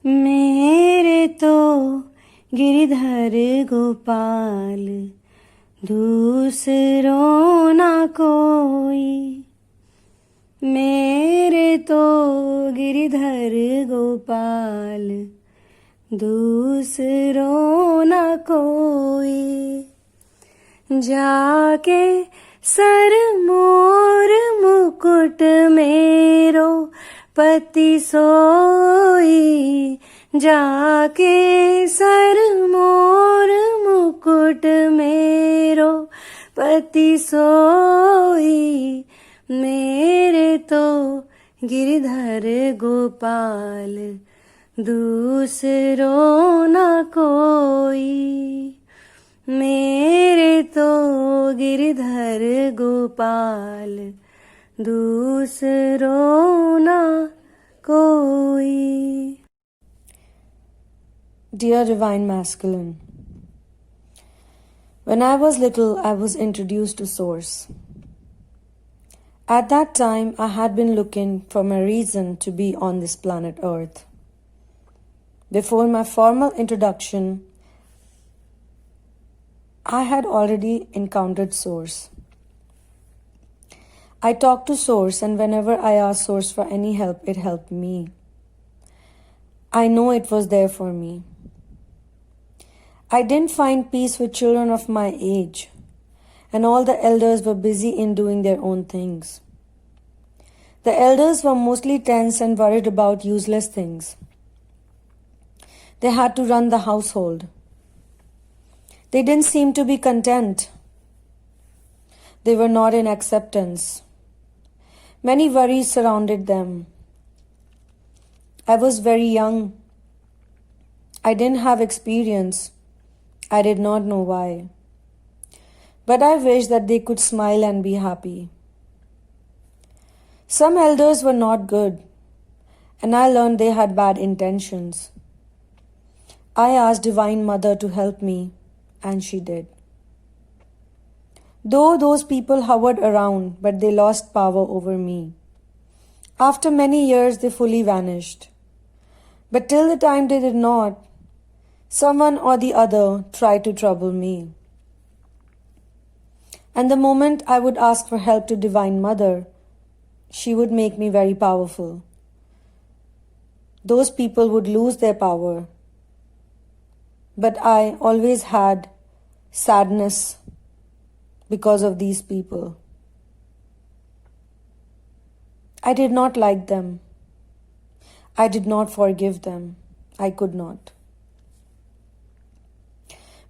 मेरे तो गिरधर गोपाल, दूसरों ना कोई। मेरे तो गिरधर गोपाल, दूसरों ना कोई। जाके सर मोर मुकुट मेरो पति सोई। जाके सर मोर मुकुट मेरो पति सोई। मेरे तो गिरधर गोपाल, दूसरों ना कोई। मेरे तो गिरधर गोपाल, दूसरों ना कोई. Dear Divine Masculine, when I was little, I was introduced to Source. At that time, I had been looking for my reason to be on this planet Earth. Before my formal introduction, I had already encountered Source. I talked to Source, and whenever I asked Source for any help, it helped me. I know it was there for me. I didn't find peace with children of my age, and all the elders were busy in doing their own things. The elders were mostly tense and worried about useless things. They had to run the household. They didn't seem to be content. They were not in acceptance. Many worries surrounded them. I was very young. I didn't have experience. I did not know why. But I wish that they could smile and be happy. Some elders were not good, and I learned they had bad intentions. I asked Divine Mother to help me, and she did. Though those people hovered around, but they lost power over me. After many years, they fully vanished. But till the time they did not, someone or the other tried to trouble me. And the moment I would ask for help to Divine Mother, she would make me very powerful. Those people would lose their power. But I always had sadness because of these people. I did not like them. I did not forgive them. I could not.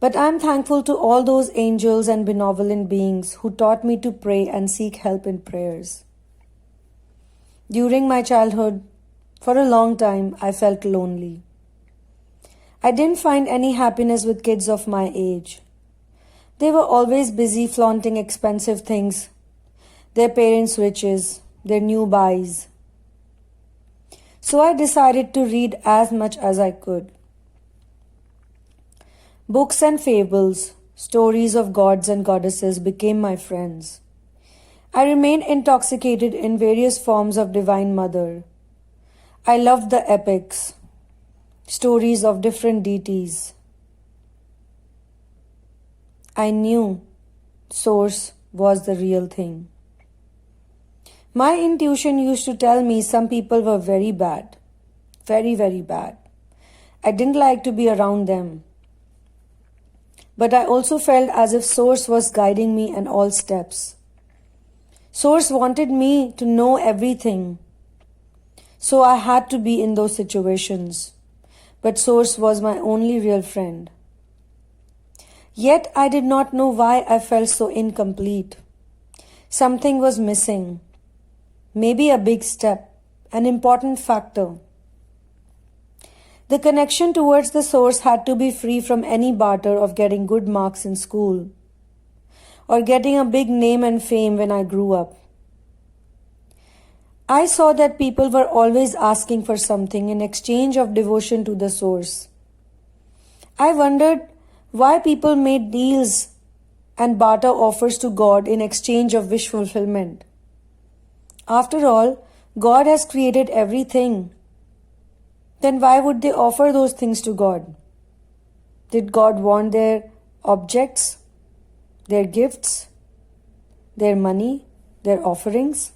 But I am thankful to all those angels and benevolent beings who taught me to pray and seek help in prayers. During my childhood, for a long time, I felt lonely. I didn't find any happiness with kids of my age. They were always busy flaunting expensive things, their parents' riches, their new buys. So I decided to read as much as I could. Books and fables, stories of gods and goddesses became my friends. I remained intoxicated in various forms of Divine Mother. I loved the epics, stories of different deities. I knew Source was the real thing. My intuition used to tell me some people were very bad, very, very bad. I didn't like to be around them. But I also felt as if Source was guiding me in all steps. Source wanted me to know everything. So I had to be in those situations. But Source was my only real friend. Yet I did not know why I felt so incomplete. Something was missing. Maybe a big step, an important factor. The connection towards the Source had to be free from any barter of getting good marks in school or getting a big name and fame when I grew up. I saw that people were always asking for something in exchange of devotion to the Source. I wondered why people made deals and barter offers to God in exchange of wish fulfillment. After all, God has created everything. then why would they offer those things to God? Did God want their objects, their gifts, their money, their offerings?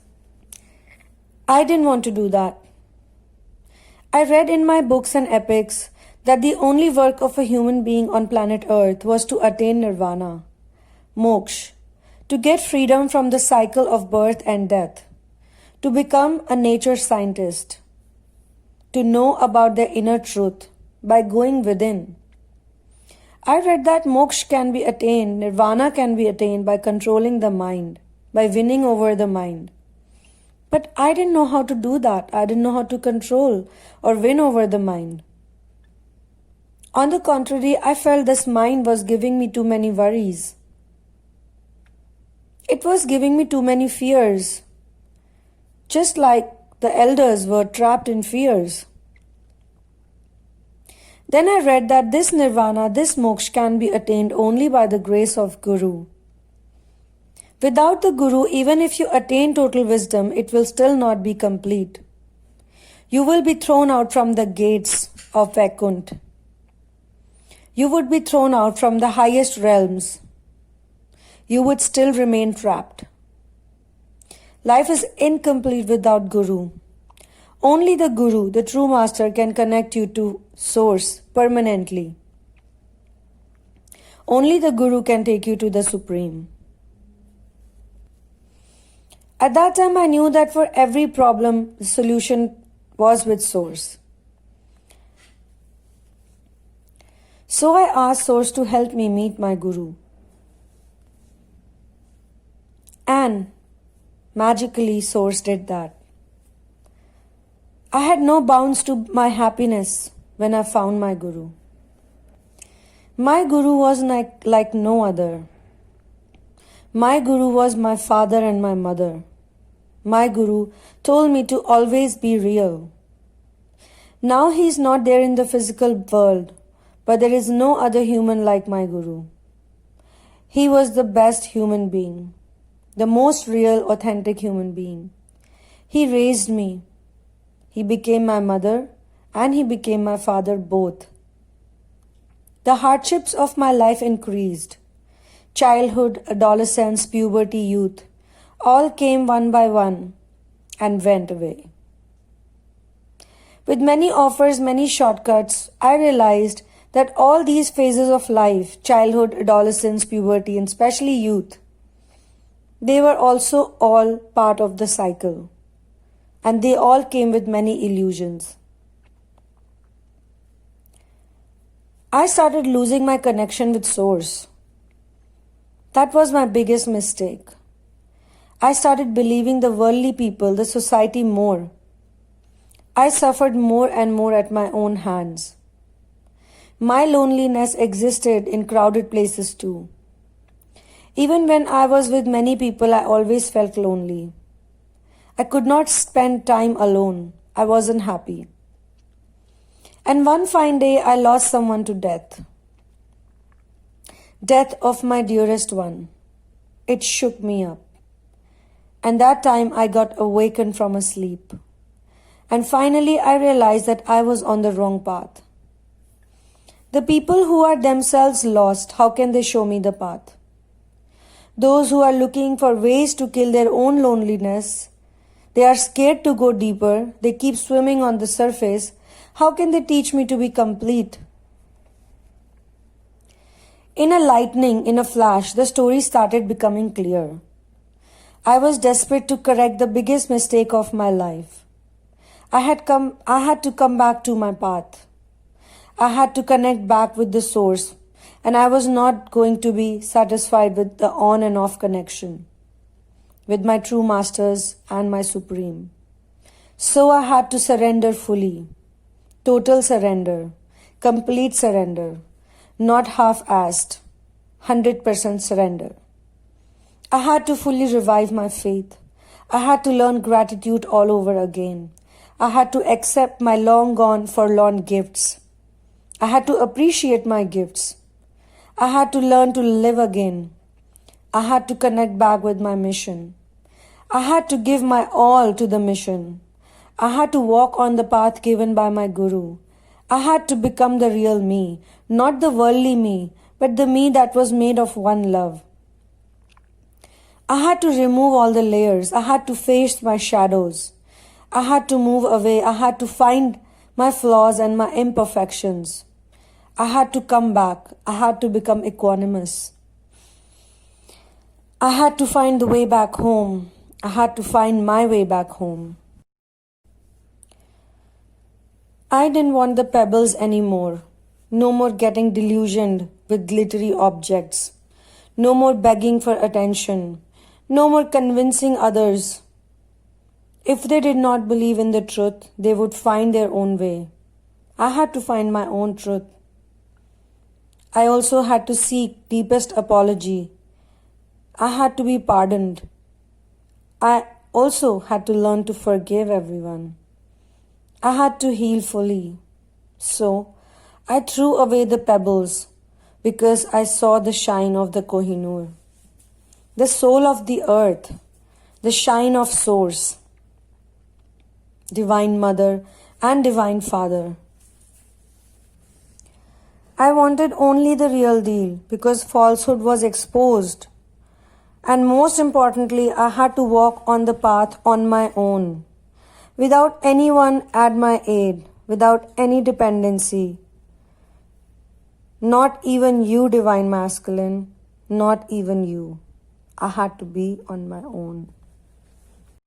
I didn't want to do that. I read in my books and epics that the only work of a human being on planet Earth was to attain nirvana, moksha, to get freedom from the cycle of birth and death, to become a nature scientist, to know about their inner truth by going within. I read that moksha can be attained, nirvana can be attained by controlling the mind, by winning over the mind. But I didn't know how to do that. I didn't know how to control or win over the mind. On the contrary, I felt this mind was giving me too many worries. It was giving me too many fears. Just like the elders were trapped in fears. Then I read that this nirvana, this moksha can be attained only by the grace of Guru. Without the Guru, even if you attain total wisdom, it will still not be complete. You will be thrown out from the gates of Vaikuntha. You would be thrown out from the highest realms. You would still remain trapped. Life is incomplete without Guru. Only the Guru, the true master, can connect you to Source permanently. Only the Guru can take you to the Supreme. At that time, I knew that for every problem, the solution was with Source. So I asked Source to help me meet my Guru. And magically, Source did that. I had no bounds to my happiness when I found my Guru. My Guru was like no other. My Guru was my father and my mother. My Guru told me to always be real. Now he is not there in the physical world, but there is no other human like my Guru. He was the best human being, the most real, authentic human being. He raised me. He became my mother and he became my father both. The hardships of my life increased. Childhood, adolescence, puberty, youth, all came one by one and went away. With many offers, many shortcuts, I realized that all these phases of life, childhood, adolescence, puberty, and especially youth, they were also all part of the cycle. And they all came with many illusions. I started losing my connection with Source. That was my biggest mistake. I started believing the worldly people, the society more. I suffered more and more at my own hands. My loneliness existed in crowded places too. Even when I was with many people, I always felt lonely. I could not spend time alone. I wasn't happy. And one fine day, I lost someone to death. Death of my dearest one. It shook me up. And that time I got awakened from a sleep. And finally I realized that I was on the wrong path. The people who are themselves lost, how can they show me the path? Those who are looking for ways to kill their own loneliness, they are scared to go deeper, they keep swimming on the surface, how can they teach me to be complete? In a lightning, in a flash, the story started becoming clear. I was desperate to correct the biggest mistake of my life. I had to come back to my path. I had to connect back with the source, and I was not going to be satisfied with the on and off connection with my true masters and my supreme. So I had to surrender fully, total surrender, complete surrender, not half-assed, 100% surrender. I had to fully revive my faith. I had to learn gratitude all over again. I had to accept my long-gone forlorn gifts. I had to appreciate my gifts. I had to learn to live again. I had to connect back with my mission. I had to give my all to the mission. I had to walk on the path given by my Guru. I had to become the real me, not the worldly me, but the me that was made of one love. I had to remove all the layers. I had to face my shadows. I had to move away. I had to find my flaws and my imperfections. I had to come back. I had to become equanimous. I had to find the way back home. I had to find my way back home. I didn't want the pebbles anymore. No more getting delusioned with glittery objects. No more begging for attention. No more convincing others. If they did not believe in the truth, they would find their own way. I had to find my own truth. I also had to seek deepest apology. I had to be pardoned. I also had to learn to forgive everyone. I had to heal fully. So, I threw away the pebbles because I saw the shine of the Kohinoor, the soul of the earth, the shine of Source, Divine Mother and Divine Father. I wanted only the real deal because falsehood was exposed. And most importantly, I had to walk on the path on my own, without anyone at my aid, without any dependency. Not even you, Divine Masculine, not even you. I had to be on my own.